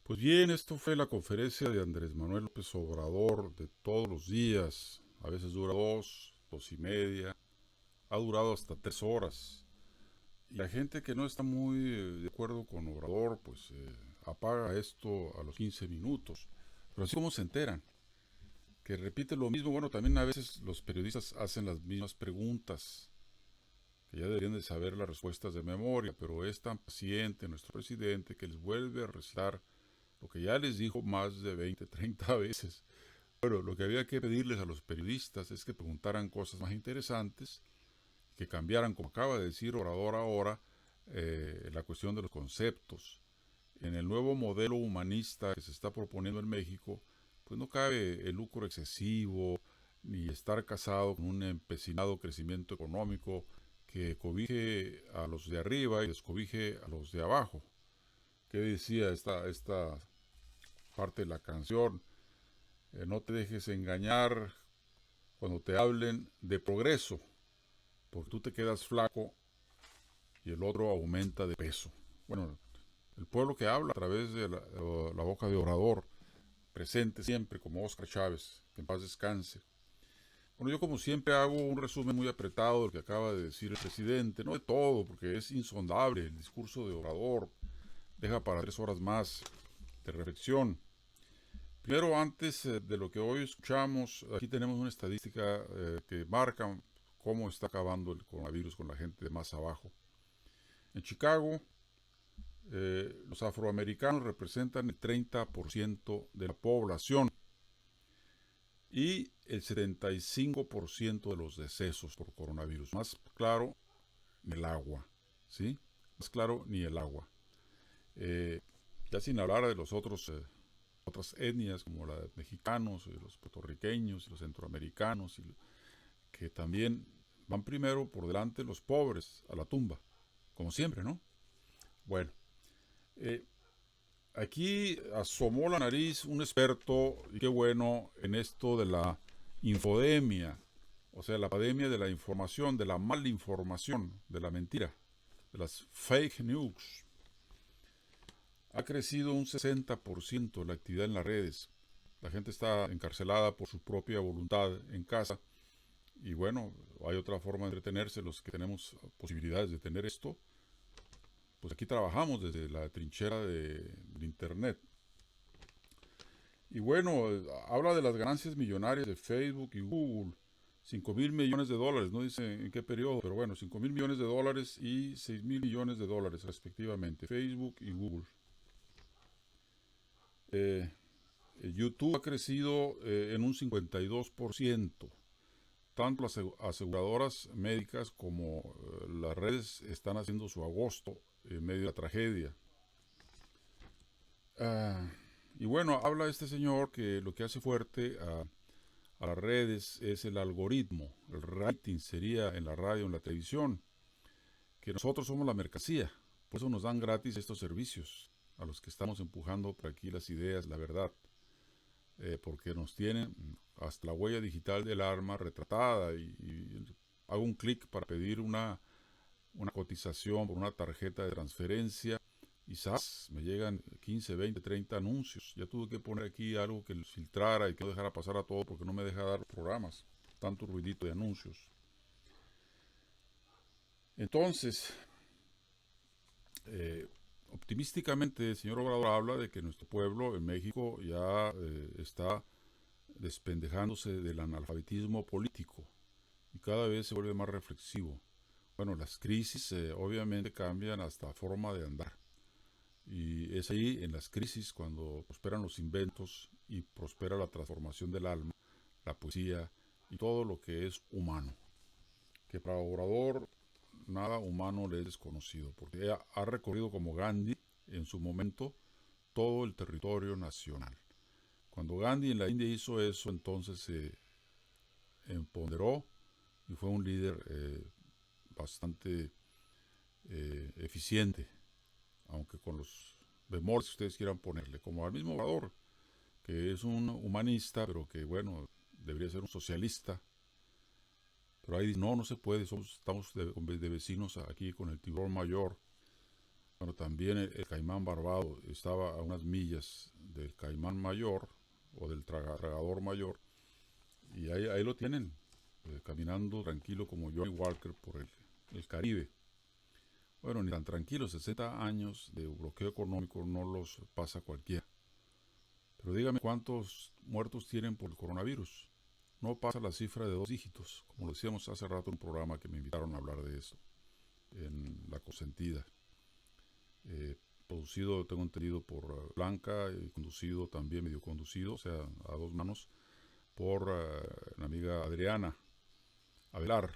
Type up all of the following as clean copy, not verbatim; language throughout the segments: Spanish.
Pues bien, esto fue la conferencia de Andrés Manuel López Obrador de todos los días. A veces dura 2, 2:30, ha durado hasta 3 horas. Y la gente que no está muy de acuerdo con Obrador, pues apaga esto a los 15 minutos. Pero así como se enteran, que repite lo mismo. Bueno, también a veces los periodistas hacen las mismas preguntas, que ya deberían de saber las respuestas de memoria, pero es tan paciente nuestro presidente que les vuelve a recitar lo que ya les dijo más de 20, 30 veces. Bueno, lo que había que pedirles a los periodistas es que preguntaran cosas más interesantes, que cambiaran, como acaba de decir Obrador ahora, la cuestión de los conceptos. En el nuevo modelo humanista que se está proponiendo en México, pues no cabe el lucro excesivo, ni estar casado con un empecinado crecimiento económico que cobije a los de arriba y descobije a los de abajo. ¿Qué decía esta parte de la canción? No te dejes engañar cuando te hablen de progreso, porque tú te quedas flaco y el otro aumenta de peso. Bueno, el pueblo que habla a través de la boca de Obrador, presente siempre como Óscar Chávez, que en paz descanse. Bueno, yo como siempre hago un resumen muy apretado de lo que acaba de decir el presidente, no de todo, porque es insondable el discurso de Obrador, deja para 3 horas más de reflexión. Primero, antes de lo que hoy escuchamos, aquí tenemos una estadística que marca cómo está acabando el coronavirus con la gente de más abajo. En Chicago, los afroamericanos representan el 30% de la población y el 75% de los decesos por coronavirus. Más claro, ni el agua, ¿sí? Más claro, ni el agua. Eh, ya sin hablar de los otras etnias como la de mexicanos, los puertorriqueños y los centroamericanos, que también van primero por delante los pobres a la tumba, como siempre, ¿no? Bueno, eh, aquí asomó la nariz un experto, y qué bueno, en esto de la infodemia, o sea, la pandemia de la información, de la malinformación, de la mentira, de las fake news. Ha crecido un 60% la actividad en las redes. La gente está encarcelada por su propia voluntad en casa. Y bueno, hay otra forma de entretenerse. Los que tenemos posibilidades de tener esto, pues aquí trabajamos desde la trinchera de Internet. Y bueno, habla de las ganancias millonarias de Facebook y Google. 5.000 millones de dólares, no dice en qué periodo, pero bueno, 5.000 millones de dólares y 6.000 millones de dólares respectivamente, Facebook y Google. Eh, YouTube ha crecido en un 52%. Tanto las aseguradoras médicas como las redes están haciendo su agosto en medio de la tragedia. Ah, y bueno, habla este señor que lo que hace fuerte a las redes es el algoritmo, el rating sería en la radio, en la televisión, que nosotros somos la mercancía, por eso nos dan gratis estos servicios, a los que estamos empujando por aquí las ideas, la verdad, porque nos tienen hasta la huella digital del arma retratada y hago un clic para pedir una cotización por una tarjeta de transferencia y ¡zas! Me llegan 15, 20, 30 anuncios. Ya tuve que poner aquí algo que los filtrara y que no dejara pasar a todo porque no me deja dar programas. Tanto ruidito de anuncios. Entonces, eh, optimísticamente, el señor Obrador habla de que nuestro pueblo en México ya está despendejándose del analfabetismo político y cada vez se vuelve más reflexivo. Bueno, las crisis obviamente cambian hasta forma de andar. Y es ahí en las crisis cuando prosperan los inventos y prospera la transformación del alma, la poesía y todo lo que es humano. Que para Obrador nada humano le es desconocido, porque ella ha recorrido como Gandhi en su momento todo el territorio nacional. Cuando Gandhi en la India hizo eso, entonces se empoderó y fue un líder bastante eficiente, aunque con los bemoles que ustedes quieran ponerle, como al mismo Obrador, que es un humanista, pero que bueno, debería ser un socialista. Pero ahí no se puede, estamos de vecinos aquí con el tiburón mayor. Bueno, también el caimán barbado estaba a unas millas del caimán mayor o del tragador mayor, y ahí lo tienen, caminando tranquilo como Johnny Walker por el Caribe. Bueno, ni tan tranquilo, 60 años de bloqueo económico no los pasa cualquiera. Pero dígame cuántos muertos tienen por el coronavirus. No pasa la cifra de 2 dígitos, como lo decíamos hace rato en un programa que me invitaron a hablar de eso, en La Consentida. Producido, tengo entendido, por Blanca y conducido también, medio conducido, o sea, a 2 manos, por la amiga Adriana Avelar.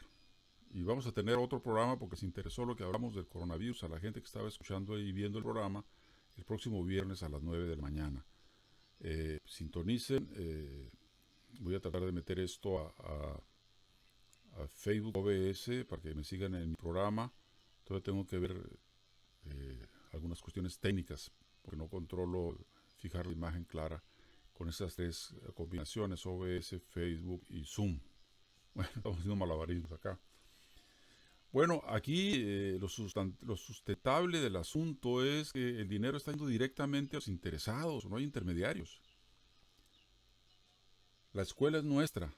Y vamos a tener otro programa porque se interesó lo que hablamos del coronavirus a la gente que estaba escuchando y viendo el programa el próximo viernes a las 9 de la mañana. Sintonicen, voy a tratar de meter esto a Facebook OBS para que me sigan en mi programa. Todavía tengo que ver algunas cuestiones técnicas porque no controlo fijar la imagen clara con esas 3 combinaciones, OBS, Facebook y Zoom. Bueno, estamos haciendo malabarismos acá. Bueno, aquí lo sustentable del asunto es que el dinero está yendo directamente a los interesados, no hay intermediarios. La escuela es nuestra,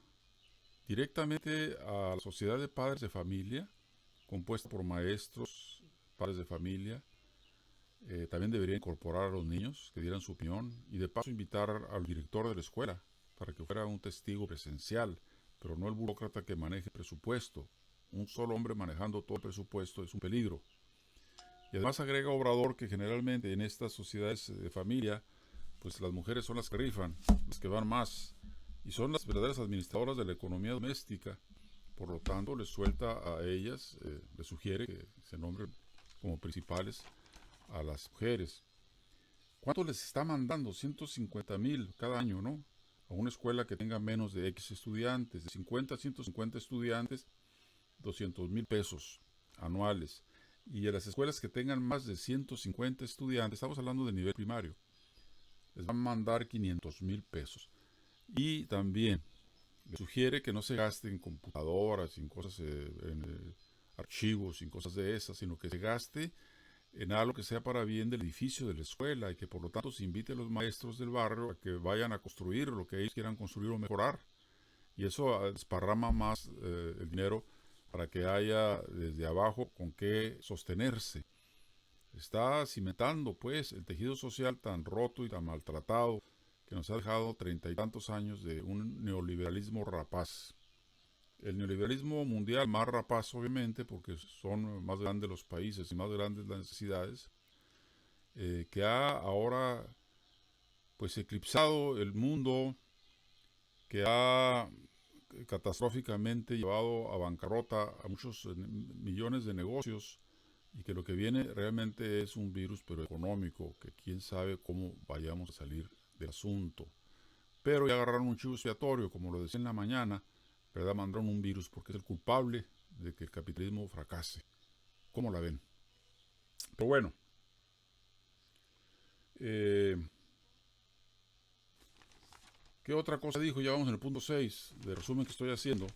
directamente a la sociedad de padres de familia, compuesta por maestros, padres de familia. También debería incorporar a los niños que dieran su opinión y de paso invitar al director de la escuela para que fuera un testigo presencial, pero no el burócrata que maneje presupuesto. Un solo hombre manejando todo el presupuesto es un peligro. Y además agrega Obrador que generalmente en estas sociedades de familia, pues las mujeres son las que rifan, las que van más, y son las verdaderas administradoras de la economía doméstica. Por lo tanto, les suelta a ellas, les sugiere que se nombren como principales a las mujeres. ¿Cuánto les está mandando? 150,000 cada año, ¿no? A una escuela que tenga menos de X estudiantes, de 50 a 150 estudiantes, 200,000 pesos anuales. Y a las escuelas que tengan más de 150 estudiantes, estamos hablando de nivel primario, les van a mandar 500,000 pesos. Y también les sugiere que no se gaste en computadoras, en cosas, en archivos, en cosas de esas, sino que se gaste en algo que sea para bien del edificio de la escuela y que por lo tanto se invite a los maestros del barrio a que vayan a construir lo que ellos quieran construir o mejorar. Y eso desparrama más el dinero para que haya desde abajo con qué sostenerse. Está cimentando pues el tejido social tan roto y tan maltratado que nos ha dejado 30 y tantos años de un neoliberalismo rapaz. El neoliberalismo mundial más rapaz obviamente porque son más grandes los países y más grandes las necesidades, que ha ahora pues eclipsado el mundo, que ha catastróficamente llevado a bancarrota a muchos millones de negocios y que lo que viene realmente es un virus pero económico, que quién sabe cómo vayamos a salir del asunto. Pero ya agarraron un chivo expiatorio, como lo decía en la mañana, ¿verdad? Mandaron un virus porque es el culpable de que el capitalismo fracase. ¿Cómo la ven? Pero bueno, ¿qué otra cosa dijo? Ya vamos en el punto 6 de resumen que estoy haciendo.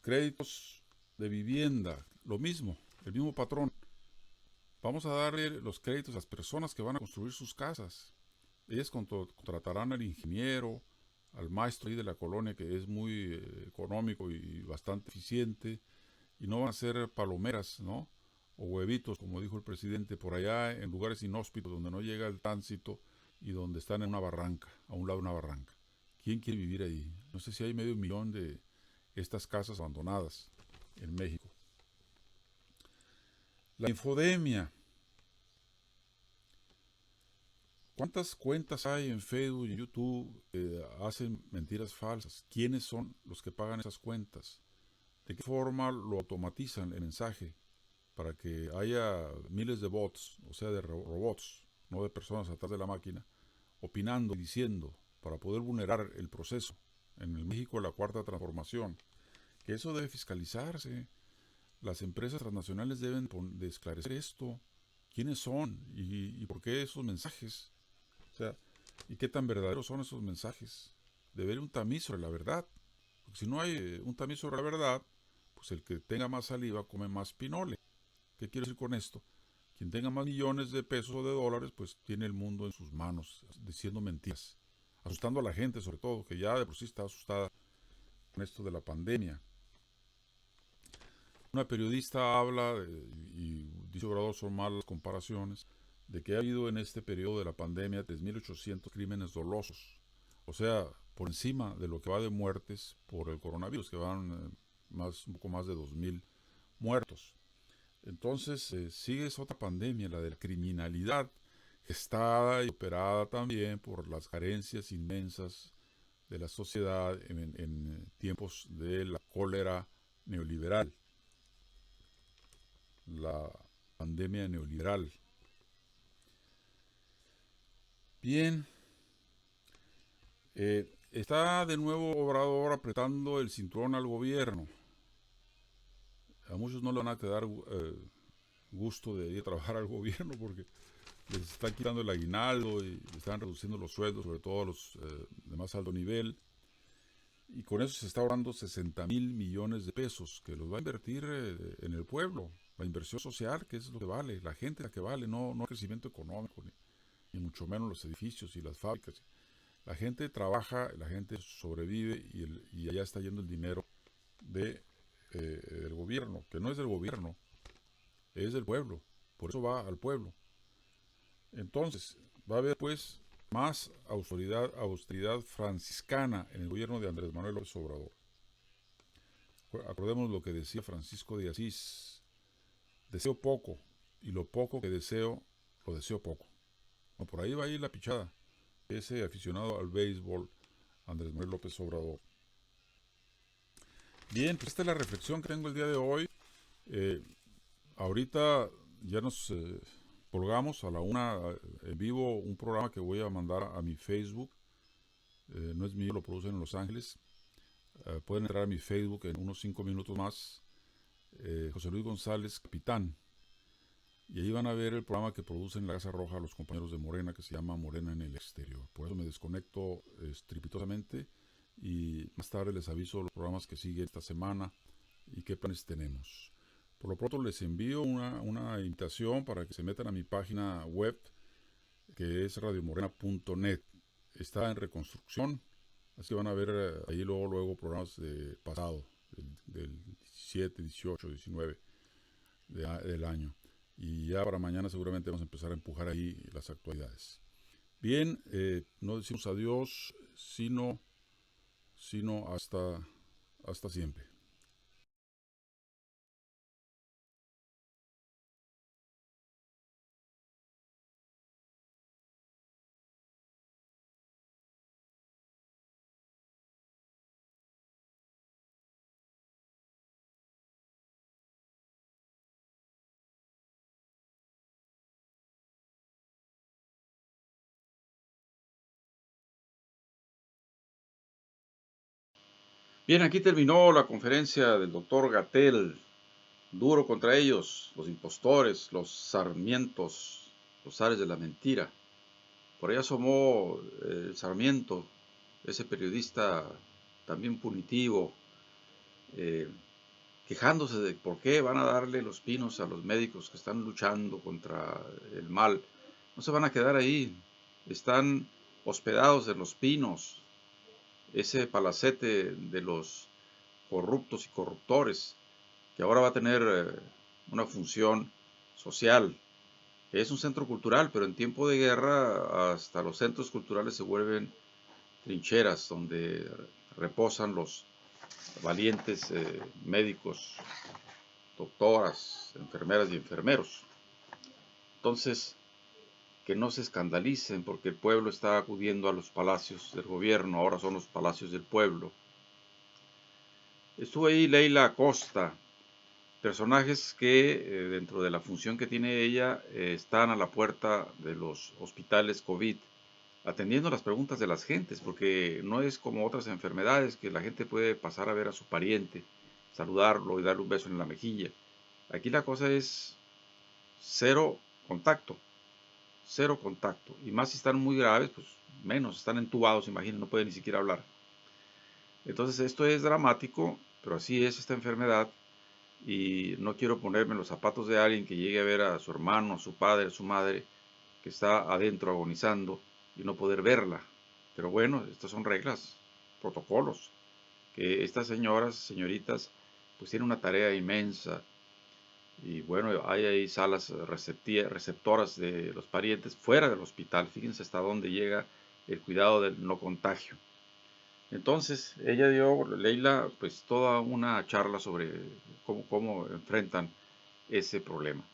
Créditos de vivienda, lo mismo, el mismo patrón. Vamos a darle los créditos a las personas que van a construir sus casas. Ellas contratarán al ingeniero, al maestro ahí de la colonia que es muy económico y bastante eficiente, y no van a ser palomeras, ¿no? O huevitos, como dijo el presidente, por allá en lugares inhóspitos donde no llega el tránsito y donde están en una barranca, a un lado de una barranca. ¿Quién quiere vivir ahí? No sé si hay 500,000 de estas casas abandonadas en México. La infodemia. ¿Cuántas cuentas hay en Facebook y YouTube que hacen mentiras falsas? ¿Quiénes son los que pagan esas cuentas? ¿De qué forma lo automatizan el mensaje para que haya miles de bots, o sea, de robots, no de personas atrás de la máquina, opinando y diciendo para poder vulnerar el proceso? En el México de la cuarta transformación, que eso debe fiscalizarse. Las empresas transnacionales deben de esclarecer esto. ¿Quiénes son y por qué esos mensajes? O sea, ¿y qué tan verdaderos son esos mensajes? Debe haber un tamiz sobre la verdad. Porque si no hay un tamiz sobre la verdad, pues el que tenga más saliva come más pinole. ¿Qué quiero decir con esto? Quien tenga más millones de pesos o de dólares, pues tiene el mundo en sus manos, diciendo mentiras, asustando a la gente sobre todo, que ya de por sí está asustada con esto de la pandemia. Una periodista habla, y dice Obrador, son malas comparaciones, de que ha habido en este periodo de la pandemia 3.800 crímenes dolosos. O sea, por encima de lo que va de muertes por el coronavirus, que van un poco más de 2.000 muertos. Entonces, sigue esa otra pandemia, la de la criminalidad, gestada y operada también por las carencias inmensas de la sociedad en tiempos de la cólera neoliberal, la pandemia neoliberal. Bien, está de nuevo Obrador apretando el cinturón al gobierno. A muchos no le van a quedar gusto de ir a trabajar al gobierno porque les están quitando el aguinaldo y les están reduciendo los sueldos, sobre todo a los de más alto nivel. Y con eso se está ahorrando 60,000 millones de pesos que los va a invertir en el pueblo. La inversión social, que es lo que vale, la gente es la que vale, no el crecimiento económico, ni mucho menos los edificios y las fábricas. La gente trabaja, la gente sobrevive y allá está yendo el dinero del gobierno, que no es del gobierno, es del pueblo. Por eso va al pueblo. Entonces, va a haber pues más austeridad franciscana en el gobierno de Andrés Manuel López Obrador. Acordemos lo que decía Francisco de Asís: deseo poco, y lo poco que deseo, lo deseo poco. Bueno, por ahí va a ir la pichada. Ese aficionado al béisbol, Andrés Manuel López Obrador. Bien, pues esta es la reflexión que tengo el día de hoy. Ahorita ya nos colgamos a la 1 en vivo un programa que voy a mandar a mi Facebook. No es mío, lo producen en Los Ángeles. Pueden entrar a mi Facebook en unos 5 minutos más. José Luis González, capitán. Y ahí van a ver el programa que producen en la Casa Roja los compañeros de Morena, que se llama Morena en el Exterior. Por eso me desconecto estrepitosamente y más tarde les aviso los programas que siguen esta semana y qué planes tenemos. Por lo pronto les envío una invitación para que se metan a mi página web, que es radiomorena.net. Está en reconstrucción, así que van a ver ahí luego programas de pasado, del 17, 18, 19 del año. Y ya para mañana seguramente vamos a empezar a empujar ahí las actualidades. Bien, no decimos adiós, sino hasta siempre. Bien, aquí terminó la conferencia del doctor Gatell. Duro contra ellos, los impostores, los sarmientos, los zares de la mentira. Por ahí asomó Sarmiento, ese periodista también punitivo, eh, quejándose de por qué van a darle los pinos a los médicos que están luchando contra el mal. No se van a quedar ahí, están hospedados en los pinos, ese palacete de los corruptos y corruptores, que ahora va a tener una función social. Es un centro cultural, pero en tiempo de guerra hasta los centros culturales se vuelven trincheras donde reposan los valientes médicos, doctoras, enfermeras y enfermeros. Entonces, que no se escandalicen porque el pueblo está acudiendo a los palacios del gobierno, ahora son los palacios del pueblo. Estuvo ahí Leila Acosta, personajes que dentro de la función que tiene ella están a la puerta de los hospitales COVID, atendiendo las preguntas de las gentes, porque no es como otras enfermedades que la gente puede pasar a ver a su pariente, saludarlo y darle un beso en la mejilla. Aquí la cosa es cero contacto, cero contacto. Y más si están muy graves, pues menos, están entubados, imaginen, no pueden ni siquiera hablar. Entonces esto es dramático, pero así es esta enfermedad. y no quiero ponerme en los zapatos de alguien que llegue a ver a su hermano, su padre, su madre, que está adentro agonizando y no poder verla. Pero bueno, estas son reglas, protocolos, que estas señoras, señoritas, pues tienen una tarea inmensa. Y bueno, hay ahí salas receptoras de los parientes fuera del hospital. Fíjense hasta dónde llega el cuidado del no contagio. Entonces, ella dio, Leila, pues toda una charla sobre cómo enfrentan ese problema.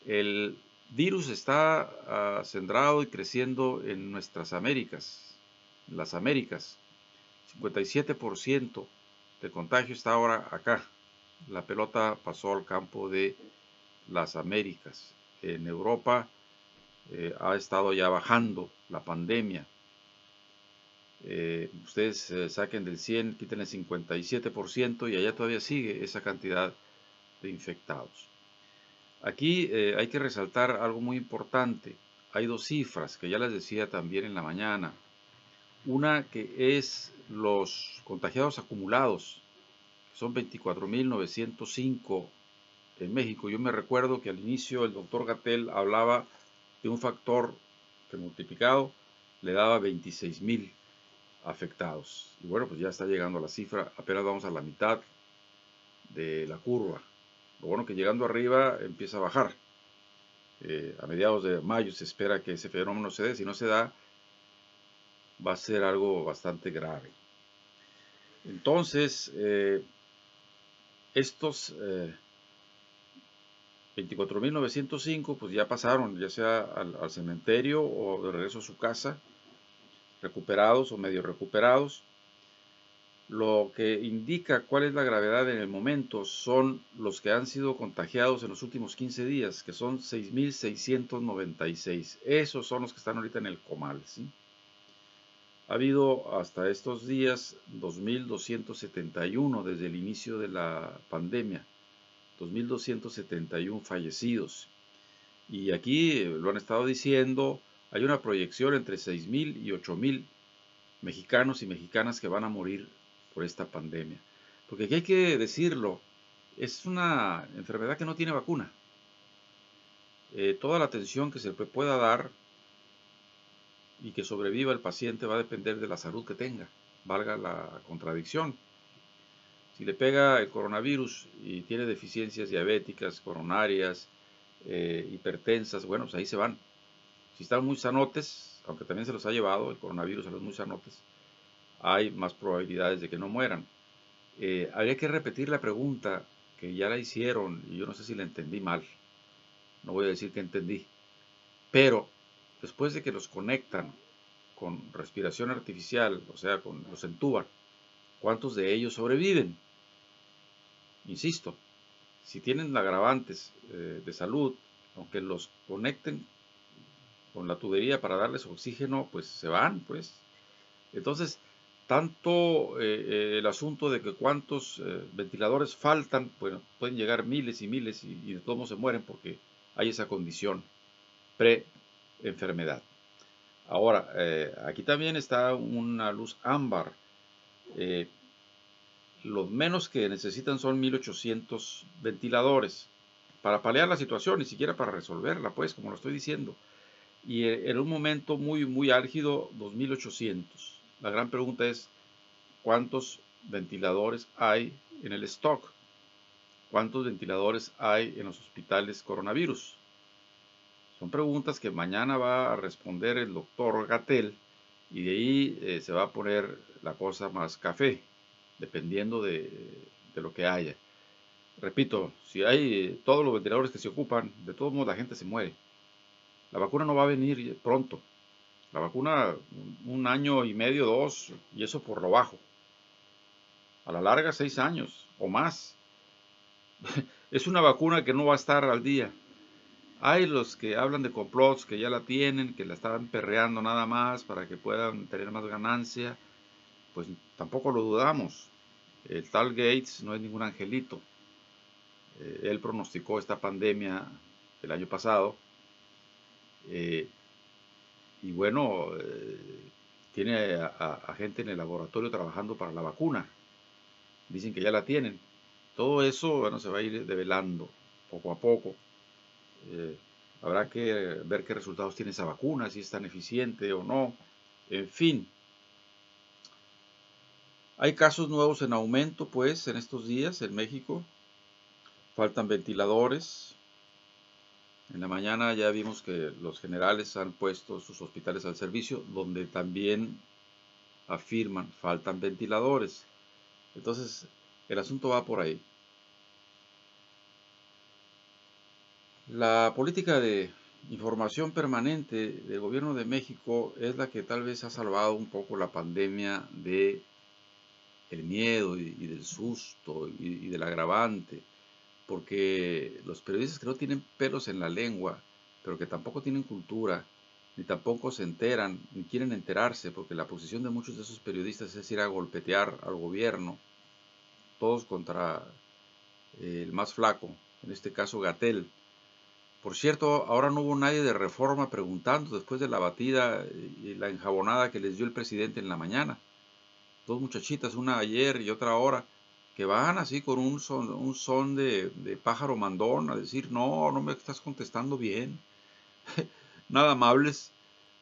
El virus está centrado y creciendo en nuestras Américas, en las Américas. 57% del contagio está ahora acá. La pelota pasó al campo de las Américas. En Europa ha estado ya bajando la pandemia. Ustedes saquen del 100, quiten el 57% y allá todavía sigue esa cantidad de infectados. Aquí hay que resaltar algo muy importante. Hay dos cifras que ya les decía también en la mañana. Una que es los contagiados acumulados, que son 24.905 en México. Yo me recuerdo que al inicio el doctor Gatel hablaba de un factor que multiplicado le daba 26.000 afectados. Y bueno, pues ya está llegando a la cifra, apenas vamos a la mitad de la curva. Lo bueno que llegando arriba empieza a bajar. A mediados de mayo se espera que ese fenómeno se dé. Si no se da, va a ser algo bastante grave. Entonces, estos 24.905 pues ya pasaron, ya sea al cementerio o de regreso a su casa, recuperados o medio recuperados. Lo que indica cuál es la gravedad en el momento son los que han sido contagiados en los últimos 15 días, que son 6.696. Esos son los que están ahorita en el comal, ¿sí? Ha habido hasta estos días 2.271 desde el inicio de la pandemia, 2.271 fallecidos. Y aquí lo han estado diciendo, hay una proyección entre 6.000 y 8.000 mexicanos y mexicanas que van a morir por esta pandemia. Porque aquí hay que decirlo, es una enfermedad que no tiene vacuna. Toda la atención que se le pueda dar y que sobreviva el paciente va a depender de la salud que tenga, valga la contradicción. Si le pega el coronavirus y tiene deficiencias diabéticas, coronarias, hipertensas, bueno, pues ahí se van. Si están muy sanotes, aunque también se los ha llevado el coronavirus a los muy sanotes, hay más probabilidades de que no mueran. Habría que repetir la pregunta que ya la hicieron y yo no sé si la entendí mal. No voy a decir que entendí. Pero después de que los conectan con respiración artificial, o sea, los entuban, ¿cuántos de ellos sobreviven? Insisto, si tienen agravantes de salud, aunque los conecten con la tubería para darles oxígeno, pues se van, pues. Entonces, tanto el asunto de que cuántos ventiladores faltan, bueno, pueden llegar miles y miles y de todos modos se mueren porque hay esa condición pre-enfermedad. Ahora, aquí también está una luz ámbar. Eh, lo menos que necesitan son 1.800 ventiladores para paliar la situación, ni siquiera para resolverla, pues, como lo estoy diciendo. Y en un momento muy, muy álgido, 2.800. La gran pregunta es, ¿cuántos ventiladores hay en el stock? ¿Cuántos ventiladores hay en los hospitales coronavirus? Son preguntas que mañana va a responder el doctor Gatel y de ahí se va a poner la cosa más café, dependiendo de lo que haya. Repito, si hay todos los ventiladores que se ocupan, de todos modos la gente se muere. La vacuna no va a venir pronto. La vacuna un año y medio, dos, y eso por lo bajo. A la larga 6 años o más. Es una vacuna que no va a estar al día. Hay los que hablan de complots que ya la tienen, que la están perreando nada más para que puedan tener más ganancia. Pues tampoco lo dudamos. El tal Gates no es ningún angelito. Él pronosticó esta pandemia el año pasado. Y bueno, tiene a gente en el laboratorio trabajando para la vacuna. Dicen que ya la tienen. Todo eso, bueno, se va a ir develando poco a poco. Eh, Habrá que ver qué resultados tiene esa vacuna, si es tan eficiente o no. En fin, hay casos nuevos en aumento, pues, en estos días en México. Faltan ventiladores. En la mañana ya vimos que los generales han puesto sus hospitales al servicio, donde también afirman faltan ventiladores. Entonces, el asunto va por ahí. La política de información permanente del gobierno de México es la que tal vez ha salvado un poco la pandemia de el miedo y del susto y del agravante, porque los periodistas que no tienen pelos en la lengua, pero que tampoco tienen cultura, ni tampoco se enteran, ni quieren enterarse, porque la posición de muchos de esos periodistas es ir a golpetear al gobierno, todos contra el más flaco, en este caso Gatel. Por cierto, ahora no hubo nadie de Reforma preguntando después de la batida y la enjabonada que les dio el presidente en la mañana. Dos muchachitas, una ayer y otra ahora, que van así con un son de pájaro mandón a decir, no, no me estás contestando bien. Nada amables,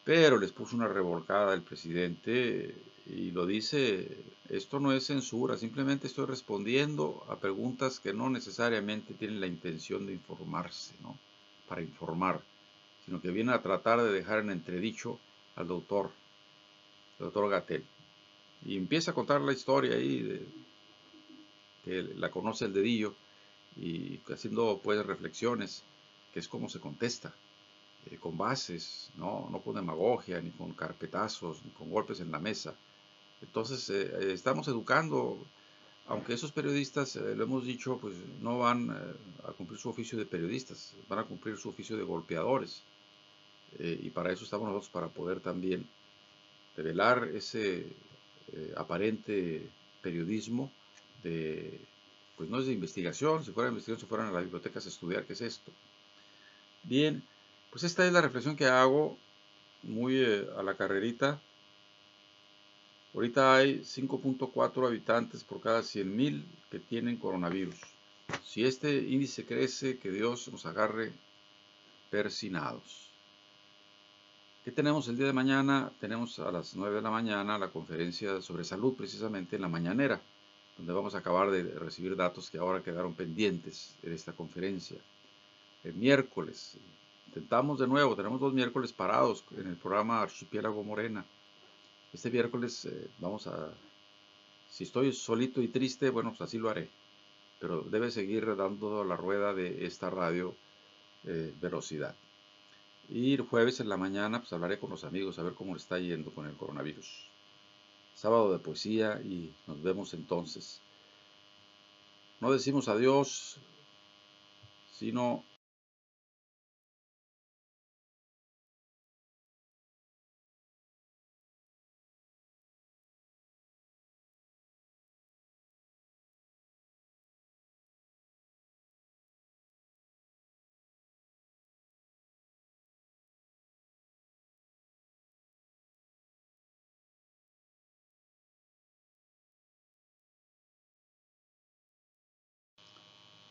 pero les puso una revolcada el presidente y lo dice, esto no es censura, simplemente estoy respondiendo a preguntas que no necesariamente tienen la intención de informarse, ¿no? Para informar, sino que viene a tratar de dejar en entredicho al doctor Gatell. Y empieza a contar la historia ahí, que la conoce el dedillo, y haciendo pues reflexiones, que es como se contesta, con bases, no con demagogia, ni con carpetazos, ni con golpes en la mesa. Entonces, estamos educando, aunque esos periodistas, lo hemos dicho, pues no van a cumplir su oficio de periodistas, van a cumplir su oficio de golpeadores. Y para eso estamos nosotros, para poder también revelar ese aparente periodismo de, pues no es de investigación, si fuera de investigación, si fueran a las bibliotecas a estudiar qué es esto. Bien, pues esta es la reflexión que hago muy a la carrerita. Ahorita hay 5.4 habitantes por cada 100,000 que tienen coronavirus. Si este índice crece, que Dios nos agarre persinados. ¿Qué tenemos el día de mañana? Tenemos a las 9 de la mañana la conferencia sobre salud, precisamente en la mañanera, donde vamos a acabar de recibir datos que ahora quedaron pendientes en esta conferencia. El miércoles, intentamos de nuevo, tenemos 2 miércoles parados en el programa Archipiélago Morena. Este miércoles vamos a, si estoy solito y triste, bueno, pues así lo haré, pero debe seguir dando la rueda de esta radio velocidad. Y el jueves en la mañana pues hablaré con los amigos a ver cómo le está yendo con el coronavirus. Sábado de poesía y nos vemos entonces. No decimos adiós, sino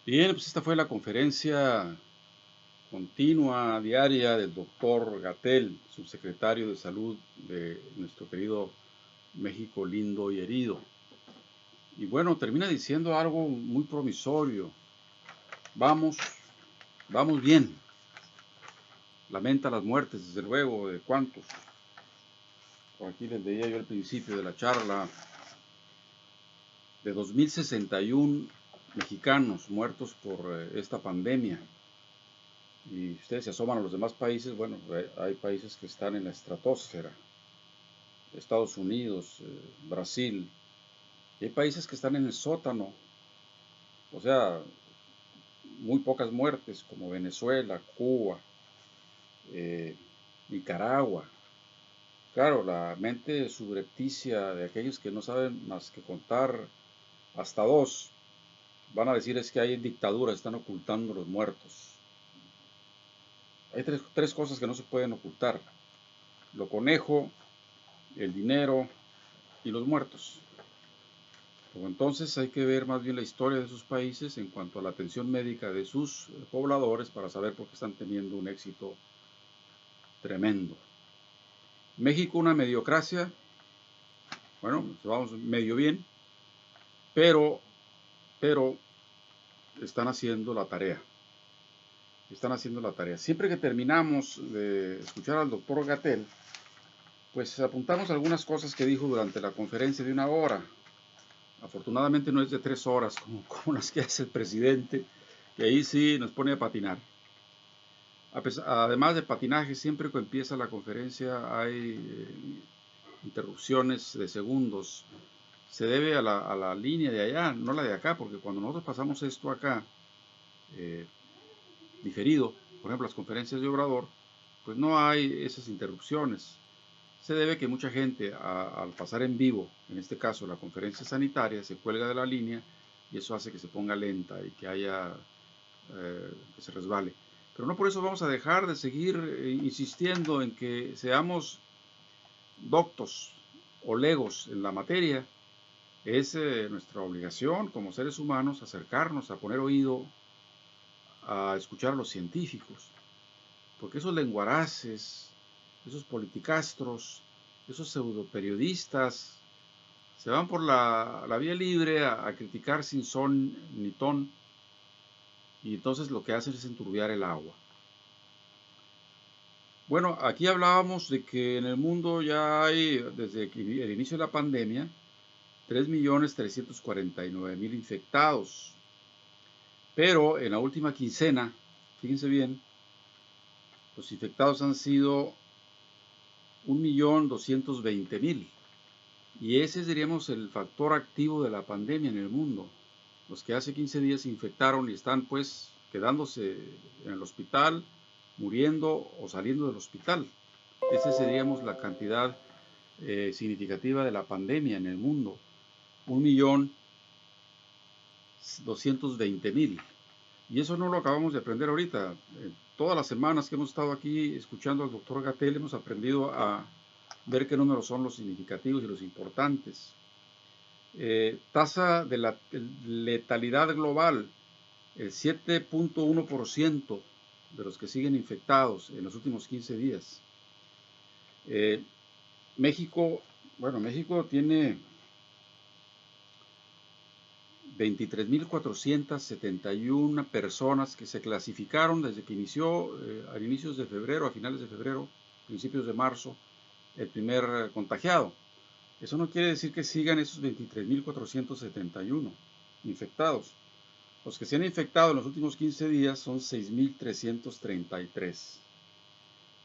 bien, pues esta fue la conferencia continua, diaria del doctor Gatell, subsecretario de Salud de nuestro querido México lindo y herido. Y bueno, termina diciendo algo muy promisorio. Vamos, vamos bien. Lamenta las muertes, desde luego, de cuántos. Por aquí les veía yo al principio de la charla, de 2061 mexicanos muertos por esta pandemia. Y ustedes se asoman a los demás países, bueno, hay países que están en la estratosfera, Estados Unidos, Brasil, y hay países que están en el sótano, o sea, muy pocas muertes, como Venezuela, Cuba, Nicaragua. Claro, la mente subrepticia de aquellos que no saben más que contar hasta 2, van a decir es que hay dictaduras, están ocultando los muertos. Hay tres cosas que no se pueden ocultar: lo conejo, el dinero y los muertos. Pues entonces hay que ver más bien la historia de esos países en cuanto a la atención médica de sus pobladores para saber por qué están teniendo un éxito tremendo. México, una mediocracia, bueno, vamos medio bien, pero están haciendo la tarea. Están haciendo la tarea. Siempre que terminamos de escuchar al doctor Gatell, pues apuntamos algunas cosas que dijo durante la conferencia de 1 hora. Afortunadamente no es de 3 horas como las que hace el presidente, que ahí sí nos pone a patinar. Además de patinaje, siempre que empieza la conferencia hay interrupciones de segundos. Se debe a la línea de allá, no la de acá, porque cuando nosotros pasamos esto acá, diferido, por ejemplo las conferencias de Obrador, pues no hay esas interrupciones. Se debe que mucha gente al pasar en vivo, en este caso la conferencia sanitaria, se cuelga de la línea y eso hace que se ponga lenta y que haya que se resbale. Pero no por eso vamos a dejar de seguir insistiendo en que seamos doctos o legos en la materia. Es nuestra obligación como seres humanos acercarnos a poner oído a escuchar a los científicos, porque esos lenguaraces, esos politicastros, esos pseudoperiodistas se van por la vía libre a criticar sin son ni ton, y entonces lo que hacen es enturbiar el agua. Bueno, aquí hablábamos de que en el mundo ya hay, desde el inicio de la pandemia, 3.349.000 infectados. Pero en la última quincena, fíjense bien, los infectados han sido 1.220.000. Y ese diríamos el factor activo de la pandemia en el mundo. Los que hace 15 días se infectaron y están pues quedándose en el hospital, muriendo o saliendo del hospital. Esa sería la cantidad significativa de la pandemia en el mundo. 1.220.000. Y eso no lo acabamos de aprender ahorita. Todas las semanas que hemos estado aquí escuchando al doctor Gatell hemos aprendido a ver qué números son los significativos y los importantes. Tasa de la letalidad global, el 7.1% de los que siguen infectados en los últimos 15 días. México tiene 23.471 personas que se clasificaron desde que inició a inicios de febrero, a finales de febrero, principios de marzo, el primer contagiado. Eso no quiere decir que sigan esos 23.471 infectados. Los que se han infectado en los últimos 15 días son 6.333.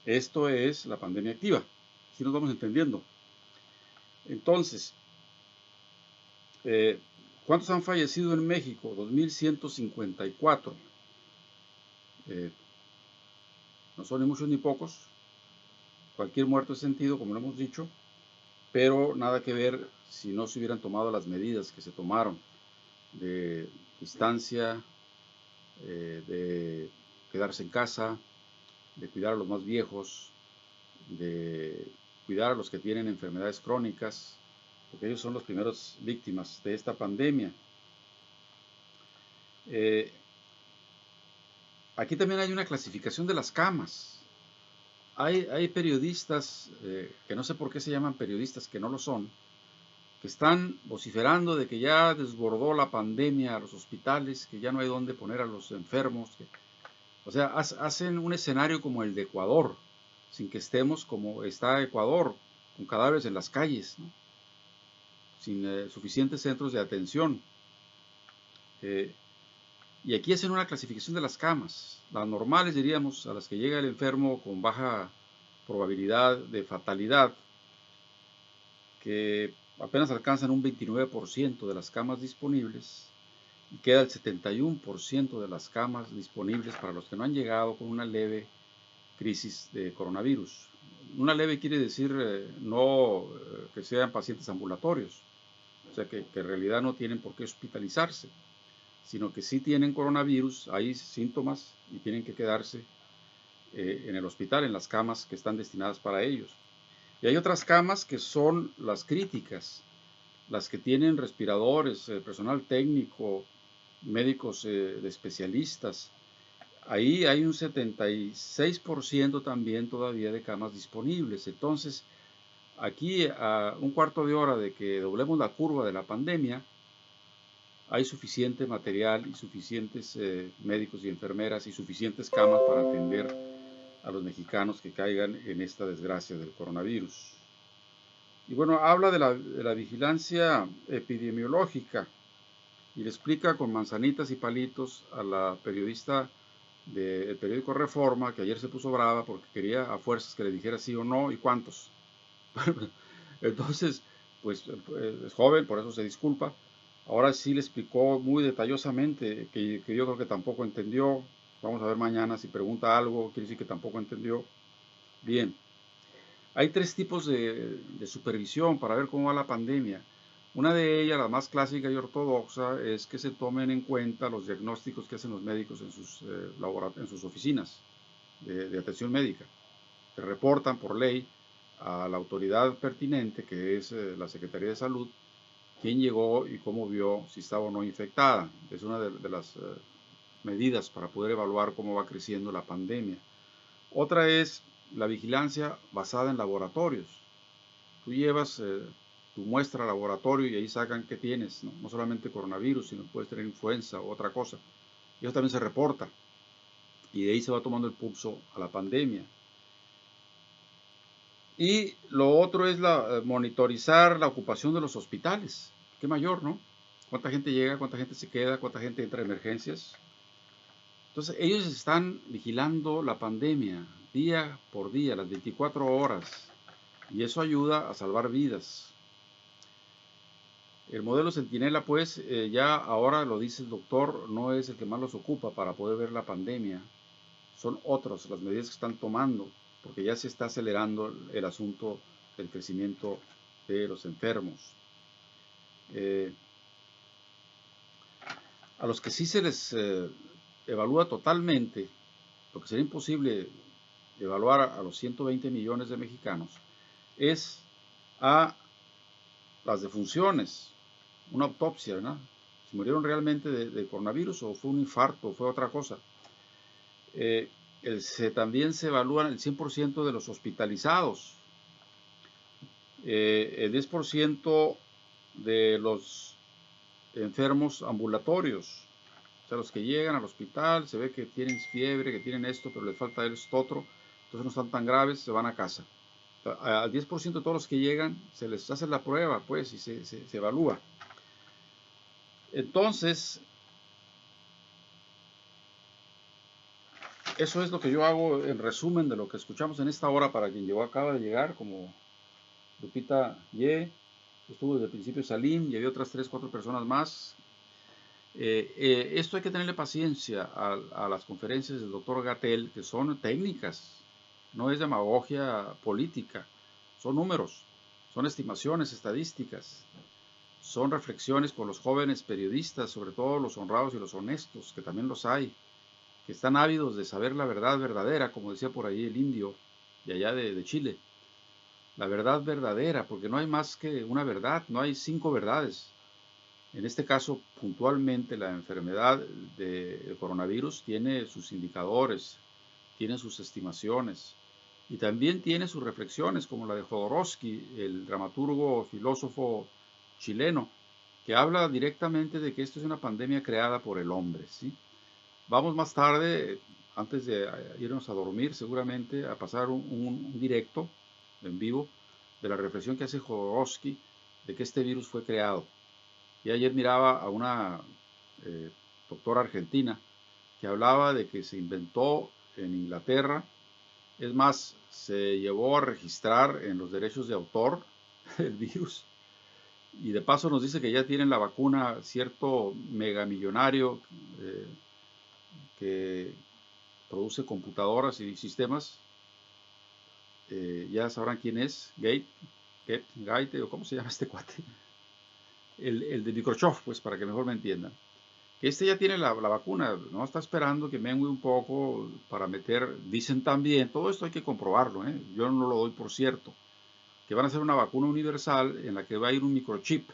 Esto es la pandemia activa. Así nos vamos entendiendo. Entonces, ¿cuántos han fallecido en México? 2.154. No son ni muchos ni pocos. Cualquier muerto es sentido, como lo hemos dicho, pero nada que ver si no se hubieran tomado las medidas que se tomaron de distancia, de quedarse en casa, de cuidar a los más viejos, de cuidar a los que tienen enfermedades crónicas, porque ellos son las primeras víctimas de esta pandemia. Aquí también hay una clasificación de las camas. Hay periodistas, que no sé por qué se llaman periodistas, que no lo son, que están vociferando de que ya desbordó la pandemia a los hospitales, que ya no hay dónde poner a los enfermos. O sea, hacen un escenario como el de Ecuador, sin que estemos como está Ecuador, con cadáveres en las calles, ¿no? Sin suficientes centros de atención. Y aquí hacen una clasificación de las camas. Las normales, diríamos, a las que llega el enfermo con baja probabilidad de fatalidad, que apenas alcanzan un 29% de las camas disponibles, y queda el 71% de las camas disponibles para los que no han llegado con una leve crisis de coronavirus. Una leve quiere decir no que sean pacientes ambulatorios, o sea que en realidad no tienen por qué hospitalizarse, sino que sí tienen coronavirus, hay síntomas y tienen que quedarse en el hospital, en las camas que están destinadas para ellos. Y hay otras camas que son las críticas, las que tienen respiradores, personal técnico, médicos de especialistas, ahí hay un 76% también todavía de camas disponibles. Entonces, aquí a un cuarto de hora de que doblemos la curva de la pandemia, hay suficiente material y suficientes médicos y enfermeras y suficientes camas para atender a los mexicanos que caigan en esta desgracia del coronavirus. Y bueno, habla de la vigilancia epidemiológica y le explica con manzanitas y palitos a la periodista del periódico Reforma, que ayer se puso brava porque quería a fuerzas que le dijera sí o no y cuántos. Entonces, pues es joven, por eso se disculpa. Ahora sí le explicó muy detallosamente que yo creo que tampoco entendió. Vamos a ver mañana si pregunta algo, quiere decir que tampoco entendió. Bien, hay tres tipos de supervisión para ver cómo va la pandemia. Una de ellas, la más clásica y ortodoxa, es que se tomen en cuenta los diagnósticos que hacen los médicos en sus oficinas de atención médica. Se reportan por ley a la autoridad pertinente, que es la Secretaría de Salud, quién llegó y cómo vio si estaba o no infectada. Es una de las medidas para poder evaluar cómo va creciendo la pandemia. Otra es la vigilancia basada en laboratorios. Tú llevas tu muestra al laboratorio y ahí sacan qué tienes, ¿no? No solamente coronavirus, sino puedes tener influenza o otra cosa. Y eso también se reporta. Y de ahí se va tomando el pulso a la pandemia. Y lo otro es monitorizar la ocupación de los hospitales. Qué mayor, ¿no? Cuánta gente llega, cuánta gente se queda, cuánta gente entra a emergencias. Entonces, ellos están vigilando la pandemia día por día, las 24 horas. Y eso ayuda a salvar vidas. El modelo Centinela, pues, ya ahora lo dice el doctor, no es el que más los ocupa para poder ver la pandemia. Son otras las medidas que están tomando, porque ya se está acelerando el asunto del crecimiento de los enfermos. A los que sí se les evalúa totalmente, lo que sería imposible evaluar a los 120 millones de mexicanos, es a las defunciones, una autopsia, ¿verdad? Si murieron realmente de coronavirus o fue un infarto o fue otra cosa. También se evalúan el 100% de los hospitalizados, el 10% de los enfermos ambulatorios, o sea, los que llegan al hospital, se ve que tienen fiebre, que tienen esto, pero les falta esto otro, entonces no están tan graves, se van a casa. Al 10% de todos los que llegan se les hace la prueba, pues, y se evalúa. Entonces, eso es lo que yo hago en resumen de lo que escuchamos en esta hora para quien acaba de llegar, como Lupita Ye, estuvo desde el principio Salim y había otras 3, 4 personas más. Esto hay que tenerle paciencia a las conferencias del doctor Gatell, que son técnicas, no es demagogia política, son números, son estimaciones estadísticas, son reflexiones por los jóvenes periodistas, sobre todo los honrados y los honestos, que también los hay, que están ávidos de saber la verdad verdadera, como decía por ahí el indio de allá de Chile. La verdad verdadera, porque no hay más que una verdad, no hay 5 verdades. En este caso, puntualmente, la enfermedad del coronavirus tiene sus indicadores, tiene sus estimaciones y también tiene sus reflexiones, como la de Jodorowsky, el dramaturgo filósofo chileno, que habla directamente de que esto es una pandemia creada por el hombre, ¿sí? Vamos más tarde, antes de irnos a dormir, seguramente, a pasar un directo en vivo de la reflexión que hace Jodorowsky de que este virus fue creado. Y ayer miraba a una doctora argentina que hablaba de que se inventó en Inglaterra, es más, se llevó a registrar en los derechos de autor el virus, y de paso nos dice que ya tienen la vacuna cierto megamillonario que produce computadoras y sistemas, ya sabrán quién es, Gate, o cómo se llama este cuate, el de Microsoft, pues para que mejor me entiendan. Que este ya tiene la vacuna, no está esperando que mengue un poco para meter, dicen también, todo esto hay que comprobarlo, yo no lo doy por cierto, que van a hacer una vacuna universal en la que va a ir un microchip,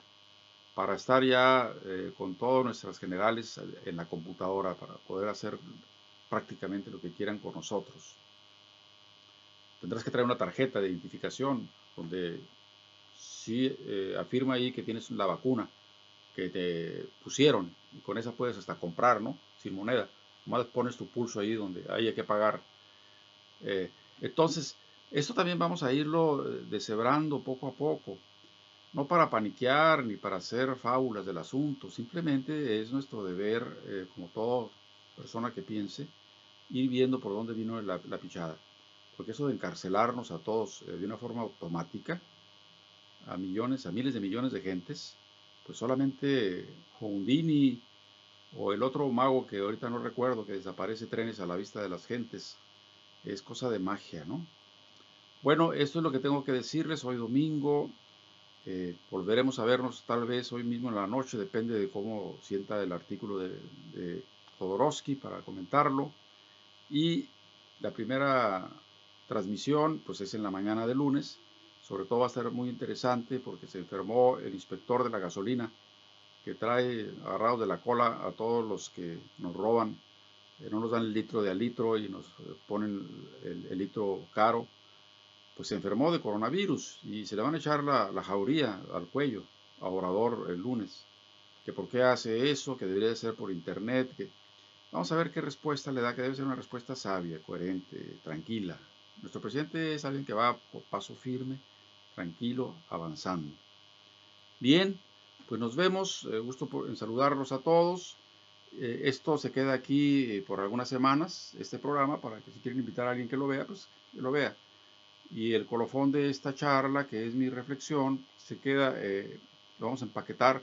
para estar ya con todas nuestras generales en la computadora para poder hacer prácticamente lo que quieran con nosotros. Tendrás que traer una tarjeta de identificación donde sí afirma ahí que tienes la vacuna que te pusieron y con esa puedes hasta comprar, ¿no? Sin moneda. Nomás pones tu pulso ahí donde hay que pagar. Entonces, esto también vamos a irlo deshebrando poco a poco. No para paniquear ni para hacer fábulas del asunto, simplemente es nuestro deber, como toda persona que piense, ir viendo por dónde vino la pichada. Porque eso de encarcelarnos a todos de una forma automática, a millones, a miles de millones de gentes, pues solamente Houdini o el otro mago que ahorita no recuerdo, que desaparece trenes a la vista de las gentes, es cosa de magia, ¿no? Bueno, esto es lo que tengo que decirles hoy domingo. Volveremos a vernos tal vez hoy mismo en la noche, depende de cómo sienta el artículo de Jodorowsky para comentarlo. Y la primera transmisión pues es en la mañana de lunes. Sobre todo va a estar muy interesante porque se enfermó el inspector de la gasolina que trae agarrados de la cola a todos los que nos roban. No nos dan el litro de a litro y nos ponen el litro caro. Pues se enfermó de coronavirus y se le van a echar la jauría al cuello a Obrador el lunes. Que por qué hace eso, que debería de ser por internet. Vamos a ver qué respuesta le da, que debe ser una respuesta sabia, coherente, tranquila. Nuestro presidente es alguien que va por paso firme, tranquilo, avanzando. Bien, pues nos vemos. Gusto en saludarlos a todos. Esto se queda aquí por algunas semanas, este programa, para que si quieren invitar a alguien que lo vea, pues que lo vea. Y el colofón de esta charla, que es mi reflexión, se queda, lo vamos a empaquetar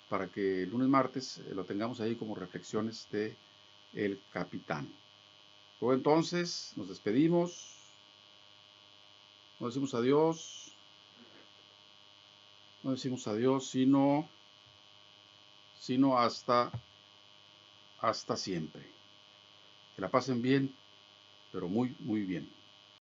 para que el lunes, martes lo tengamos ahí como reflexiones de el capitán. Luego entonces nos despedimos, no decimos adiós, sino hasta siempre. Que la pasen bien, pero muy, muy bien.